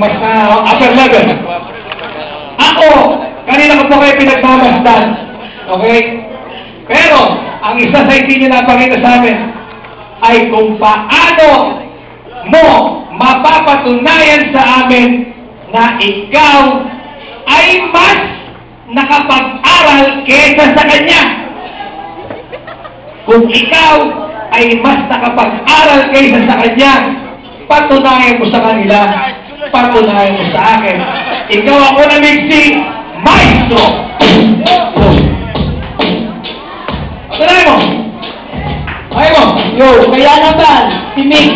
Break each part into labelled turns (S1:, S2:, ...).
S1: mas upper level. Ako, kanina ko po kayo pinagmamasdan. Okay? Pero, ang isa sa hindi niyo napakita sa amin ay kung paano mo mapapatunayan sa amin na ikaw ay mas nakapag-aral kaysa sa kanya. Kung ikaw ay mas nakapag-aral kaysa sa kanya, patunayan mo sa kanila, patunayan mo sa akin. Ikaw ako na mixi, maestro! Patunayan mo! Ayaw mo!
S2: Yo, kaya naman, si Mick,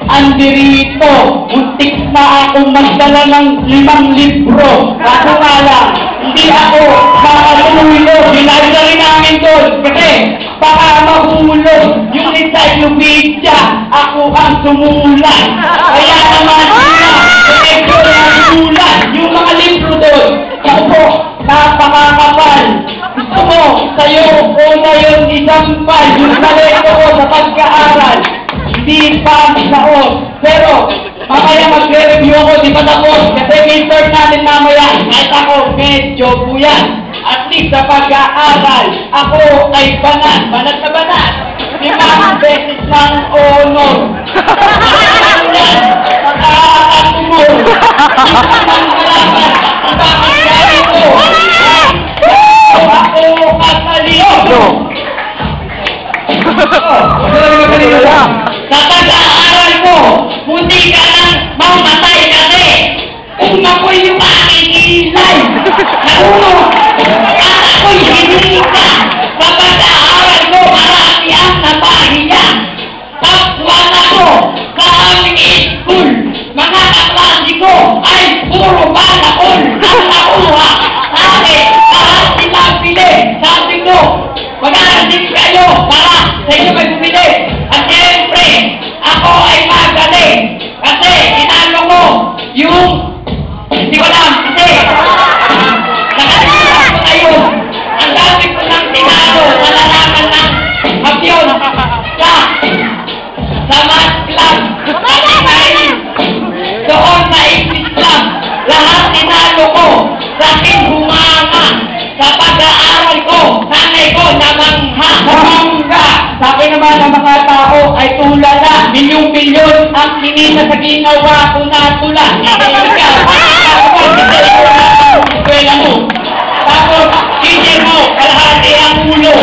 S2: andirito, muntik na akong magdala ng 5 libro. Kaso nga lang, hindi ako makatulog. Ginagdali namin doon kasi baka mahulog yung encyclopedia. Ako ang sumulat. Kaya naman, ito yung sumulat. Yung mga libro doon, ako, napakakapal. Gusto mo, sa'yo, una yung isampal. Yung talento ko sa pagkaaral. Hindi pa saon. Pero, mamaya magre-review ako, di pa tapos. Kasi midterm natin mamaya, kahit ako medyo buyan. At least sa pag-aaral, ako ay banat. Banat na banat. 5 beses ng honor. Nakakatumor. Ang malaman, ang bakit ganito. Ako katalino. Sa pag-aaral mo, hindi ka lang mamatay kasi kung ako'y yung aking ilay, naunod, at ako'y hinita. Sa pag-aaral mo, marami ang napahiya. Tapwan ako sa aming school, mga kaklase ko ay puro balakol ang nakuha. Sabi, lahat sila pili. Sabi ko, mag-aaral din kayo para sa inyo may bumili. At siyempre, ako ay magaling. Kasi, inalo ko yung, hindi ko alam, kasi, nakalimutan ko kayo. Ang dami ko ng tinalo, nalalaman ng hapyon sa math club. Doon sa English club, lahat tinalo ko. Sa akin humanga. Sa pag-aaral ko, sanay ko namangha. Sa akin naman ang mga tao ay tulala. Milyong-milyon ang kinita sa ginawa ko na tula. Eskwela mo. Tapos, teacher mo, kalahati ang ulo.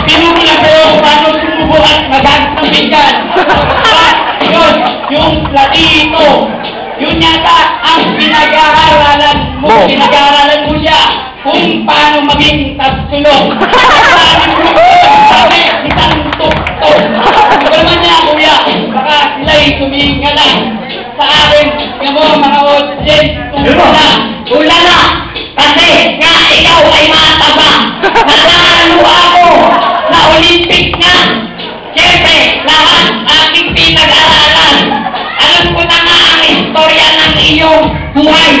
S2: Pinumula ko yung paano sumubo at magamit ng bigyan. Yun, yung latino. Yun yata ang pinag-aaralan mo. Pinag-aaralan mo siya kung paano maging tatsulong. Sabi, isang tuktok. Ito naman niya, kuya. Baka sila'y tumingala. Sa akin, yung mga audience, tulala. Kasi nga ikaw ay mataba. Nanalo ako sa Olympic na. Siyempre, lahat aking pinag-aaralan. Alam ko na nga ang istorya ng iyong buhay.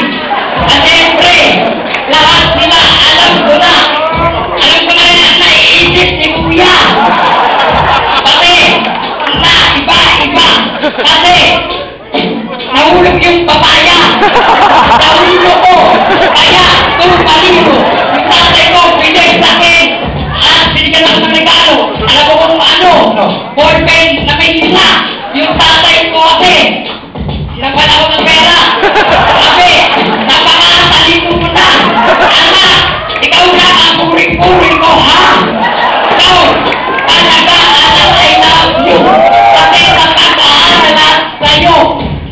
S2: At siyempre, lahat sila alam ko na. Alam ko na rin ang naiisip ni Kuya. Kasi, na iba-iba. Kasi, nahulog yung papaya. Nahulog ko. Kaya, tumalino. Yung tatay ko, pinay sa akin. At binigyan ako ng regalo. Alam ko kung ano. Ballpen na may isa. Yung tatay ko kasi, sinagpan ako ng pera. Sabi, napakatalino mo na. Anak, ikaw na ang puring-puring ko, ha? Ikaw, talaga, anak, I love you. Kasi napaka-alat sa'yo.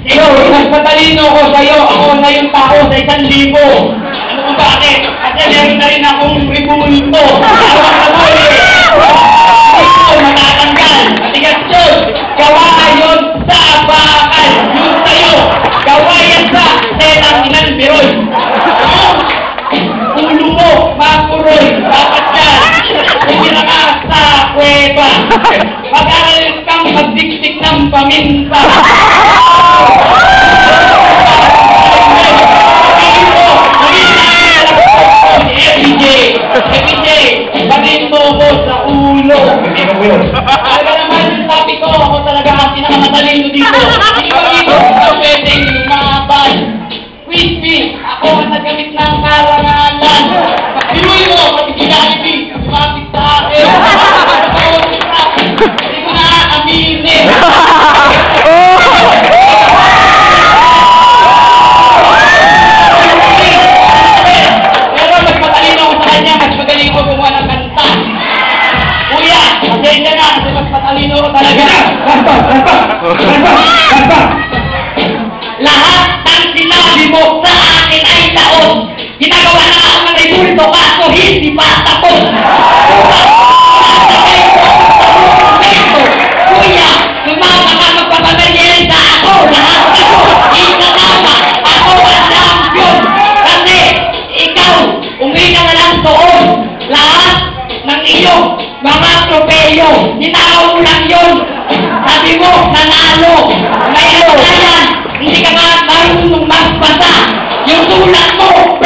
S2: Yo, mas matalino ko sa'yo. Ako na yung tao sa 1,000. Ano ko bakit? Kasi meron na rin akong ribulto. Tawag na mo eh. Ito, matatanggal. Matigas yun. Gawa yun sa bakal. Yun sa'yo. Gawa yan sa setang inang biroy. Ulo mo, makuroy. Dapat yan. Kumira ka sa kuweba. Mag-aral kang magdiktik ng paminta. Pagin mo ko sa ulo. Talaga naman, sabi ko, ako talaga ang mga talino dito. Ikaw dito, ikaw pwedeng lumaban. Crispy, ako ang nagamit ng karangalan. Biruin mo, pati Jollibee, lumapit sa akin. Hindi ko na aaminin. Pero mas matalino ako sa kanya, mas magaling ko gumawa ng kanta. Kuya, pasensya na, kasi mas matalino ko talaga. Lahat ng sinabi mo sa akin ay taon. Ginagawa na ako ng resulto, kaso hindi pa tapos. Kuya, sumama ka magpapamerienda ako. Lahat ako, itatama. Ako ang champion. Kasi ikaw, umuwi ka na lang doon. Lahat ng iyong mga tropeyo, ninakaw mo lang yun. Sabi mo, nanalo. May ano na yan. Hindi ka nga marunong magbasa. Yung sulat mo,